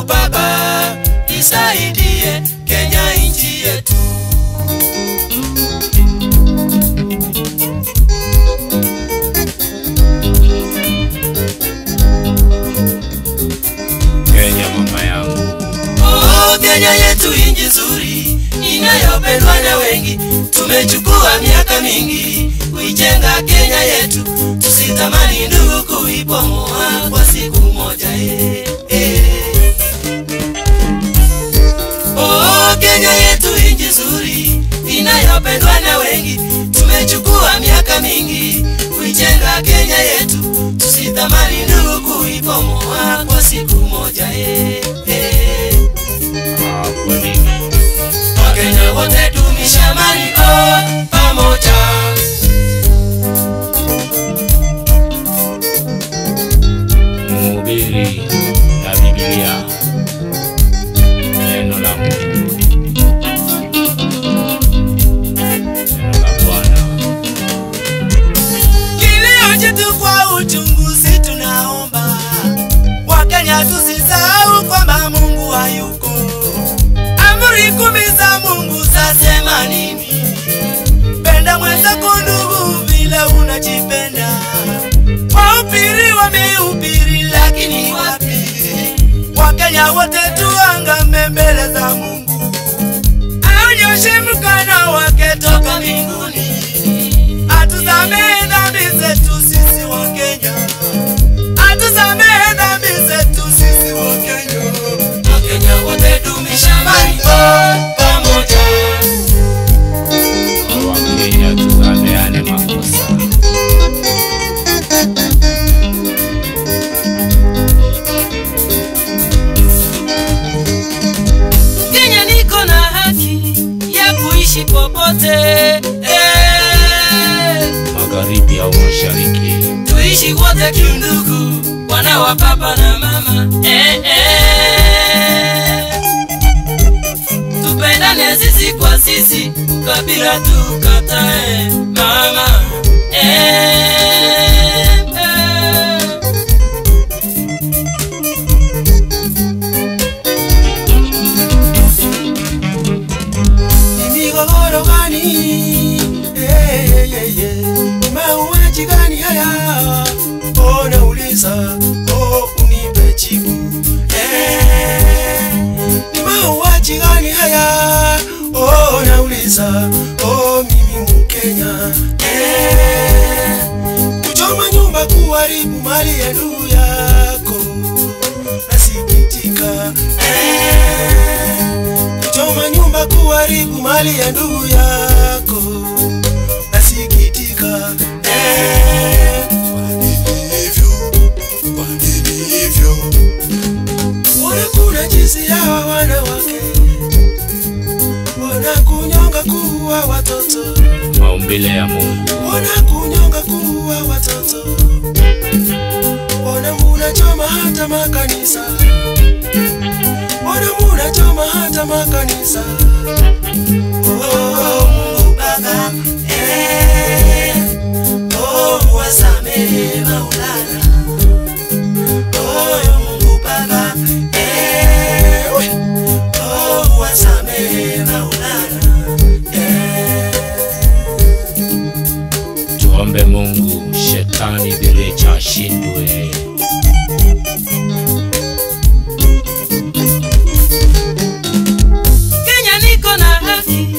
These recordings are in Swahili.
Mungu Baba, isaidie Kenya nchi yetu. Kenya mama yangu, oh Kenya yetu nchi nzuri inayopendwa na wengi. Tumechukua miaka mingi kuijenga Kenya yetu, tusitamani ndugu kuibomoa kwa siku moja. Oh Kenya yetu nchi nzuri inayopendwa na wengi. Tumechukua miaka mingi kuijenga Kenya yetu, tusitamani ndugu kuibomoa kwa siku moja. kwa nini? Wakenya wote dumisha amani pamoja. Mhubiri ya Biblia, neno la Mungu, neno la Bwana. Kilio chetu kwa uchunguzi tunaomba, Wakenya tusisahau kwamba Mungu hayuko. Amri 10 za Mungu zasema nini? Penda mwenzako ndugu vile unajipenda. Wahubiri wamehubiri lakini wapi? Wakenya wote tuangame mbele za Mungu, anyoshe mkono wake toka mbinguni, atusamehe dhambi zetu sisi Wakenya, atusamehe dhambi zetu sisi Wakenya. Wakenya wote dumisha amani pamoja. Wakenya tusameane makosa. Kenya niko na haki ya kuishi popote, magharibi au mashariki, tuishi wote kindugu, wana wa baba na mama. Tupendane sisi kwa sisi, kabila tukatae mama. Migogoro gani? Mauaji gani haya? Nauliza, unipe jibu. Mauaji gani haya? Nauliza, mimi Mkenya. Kuchoma nyumba, kuharibu mali ya ndugu yako, nasikitika. Kuchoma nyumba, kuharibu mali ya ndugu yako, nasikitika. Kwa nini hivyo? Mbona kuna jinsi ya wanawake wanakunyonga kuua watoto? maumbile ya Mungu. Wanakunyonga kuua watoto. Mbona munachoma hata makanisa? Mbona munachoma hata makanisa? Mungu Baba, wasamehe Maulana. Mungu Baba, wasamehe Maulana. Tuombe Mungu, shetani birecha ashindwe. Kenya niko na haki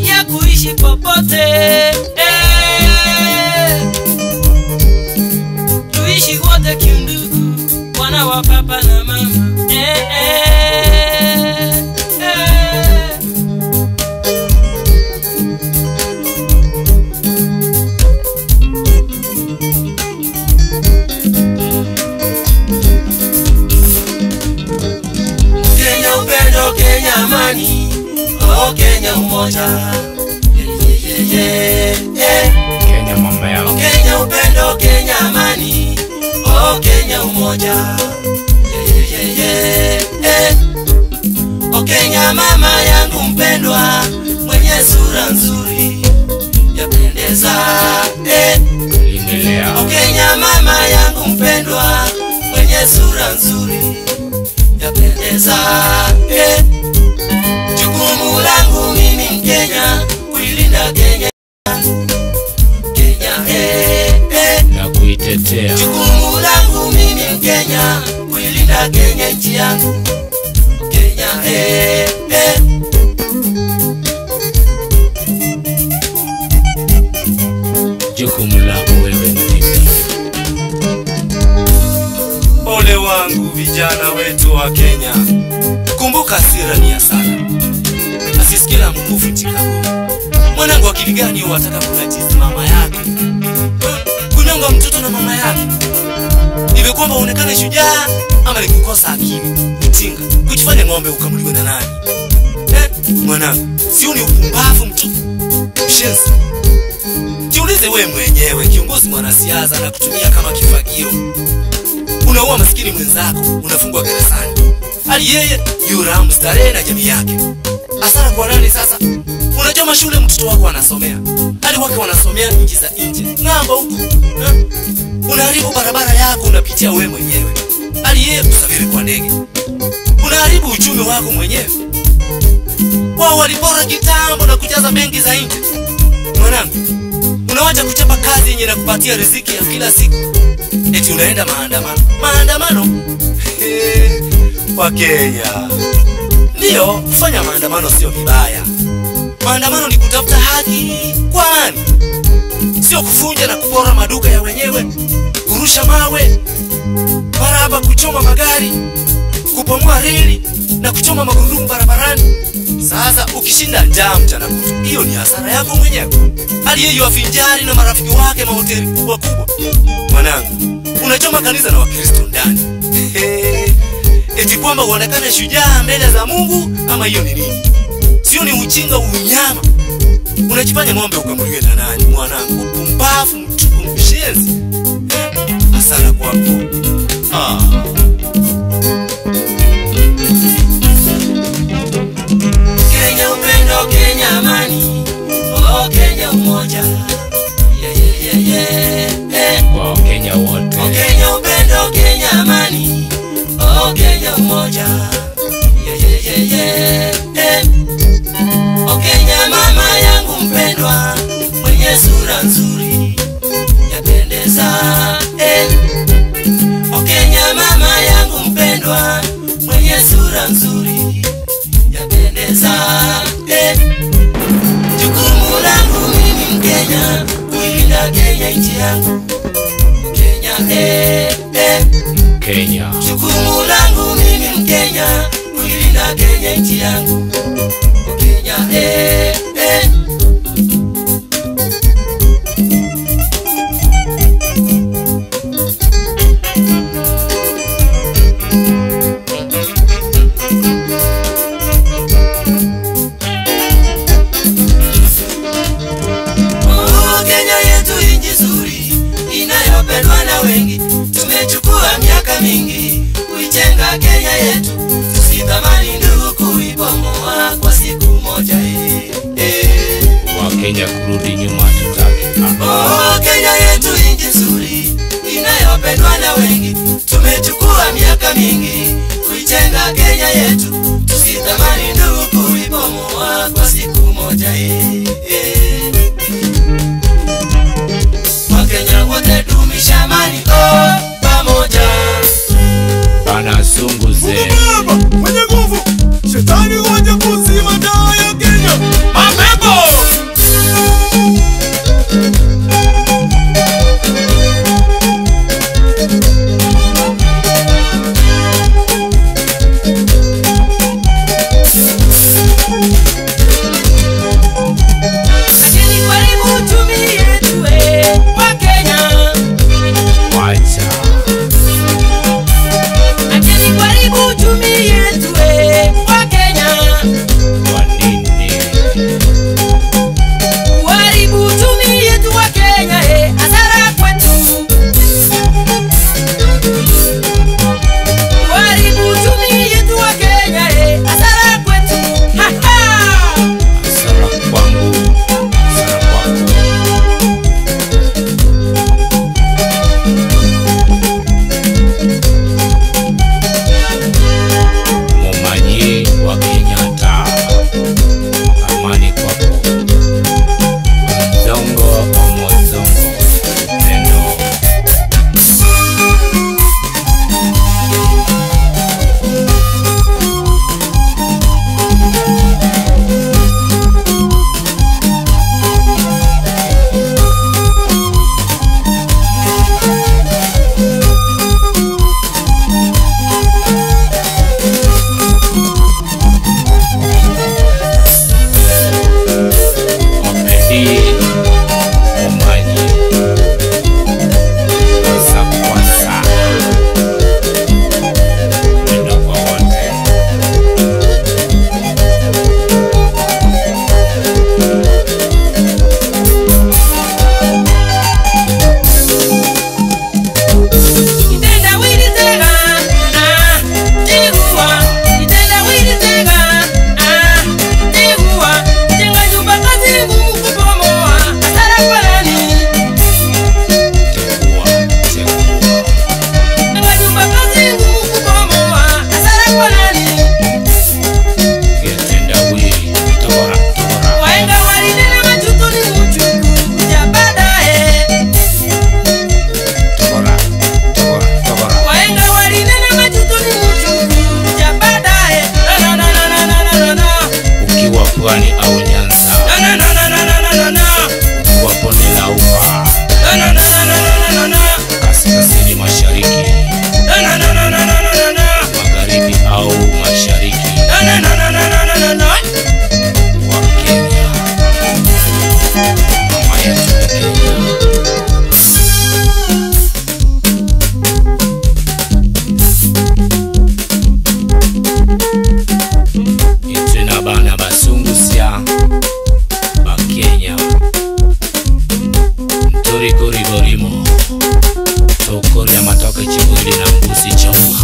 ya kuishi popote, tuishi wote kindugu, wana wa baba na mama. Kenya upendo, Kenya amani, Kenya umoja. Kenya mama yangu, Kenya upendo, Kenya amani, Kenya umoja. Kenya mama yangu mpendwa, mwenye sura nzuri yapendeza. lingelea. Kenya mama yangu mpendwa, mwenye sura nzuri yapendeza. Jukumu langu mimi Mkenya kuilinda Kenya, Kenya na kuitetea. Jukumu langu mimi Mkenya kuilinda Kenya nchi yangu, Kenya Jukumu lako wewe ni lipi? Ole wangu vijana wetu wa Kenya, kumbuka hasira ni hasara. Asisikila mkufu Chicago. Mwanangu akili gani wataka kunajisi mama yake? Kunyonga mtoto na mama yake. Iwe kwamba uonekane shujaa ama ni kukosa akili, mtinga, kujifanya ng'ombe ukamuliwe na nani? Mwanangu, sio ni upumbavu mtu. Mshenzi. Jiulize wewe mwenyewe, kiongozi mwanasiasa na kutumia kama kifagio. Unaua maskini mwenzako, unafungwa gerezani. Hali yeye yuramu starehe na jamii yake. Hasara kwa nani sasa? Unachoma shule mtoto wako anasomea, hadi wake wanasomea nchi za nje, ng'ambo huko. Unaharibu barabara yako unapitia wewe mwenyewe, hadi yeye kusafiri kwa ndege. Unaharibu uchumi wako mwenyewe. Wao walipora kitambo na kujaza benki za nje. Mwanangu, unawacha kuchapa kazi yenye nakupatia riziki ya kila siku, eti unaenda maandamano. Maandamano? Kwa Kenya. Ndio, kufanya maandamano sio vibaya. Maandamano ni kutafuta haki kwa nani? Sio kufunja na kupora maduka ya wenyewe, kurusha mawe, barabara, kuchoma magari, kupomoa reli na kuchoma magurudumu barabarani. Sasa ukishinda njaa mchana kutwa, hiyo ni hasara yako mwenyewe. Hali yeye afinjari na marafiki wake mahoteli kubwa kubwa. Mwanangu, unachoma kanisa na Wakristo ndani. Eti kwamba uonekane shujaa mbele za Mungu ama hiyo ni nini? Sio ni ujinga, unyama. Unajifanya ng'ombe ukamuliwe na nani? Mwanangu, pumbavu mtupu, mshenzi. Hasara kwako. Kenya upendo, Kenya amani, oh Kenya umoja. Kwa Kenya wote. Oh Kenya upendo, Kenya amani, oh Kenya umoja. Oh Kenya mama yangu mpendwa, mwenye sura nzuri, yapendeza. Oh Kenya mama yangu mpendwa, mwenye sura nzuri, yapendeza. Jukumu langu mimi Mkenya kuilinda Kenya nchi yangu, Kenya Kenya. Jukumu langu mimi Mkenya kuilinda Kenya nchi yangu, Kenya inayopendwa na wengi. Tumechukua miaka mingi kuijenga Kenya yetu, tusitamani ndugu kuibomoa kwa siku moja. Wa Kenya kurudi nyuma tutaki. Oh, Kenya yetu nchi nzuri inayopendwa na wengi. Tumechukua miaka mingi kuijenga Kenya yetu, tusitamani ndugu kuibomoa kwa siku moja. Wakenya wote dumisha amani, pamoja. Bana sunguze. Mwenye nguvu, shetani waje kuzima dawa ya Kenya. Mabebo! Fredi Omanyi Kwasa Kwasa Wendo kwa wote. Pwani au Nyanza, ukiwa bonde la Ufa, kaskazini mashariki, magharibi au mashariki wa Kenya, mama yetu Kenya. Ituna bana basungusya Bakenya Nturigorigorimo Tokori ya matoke chibuli na mbusi choma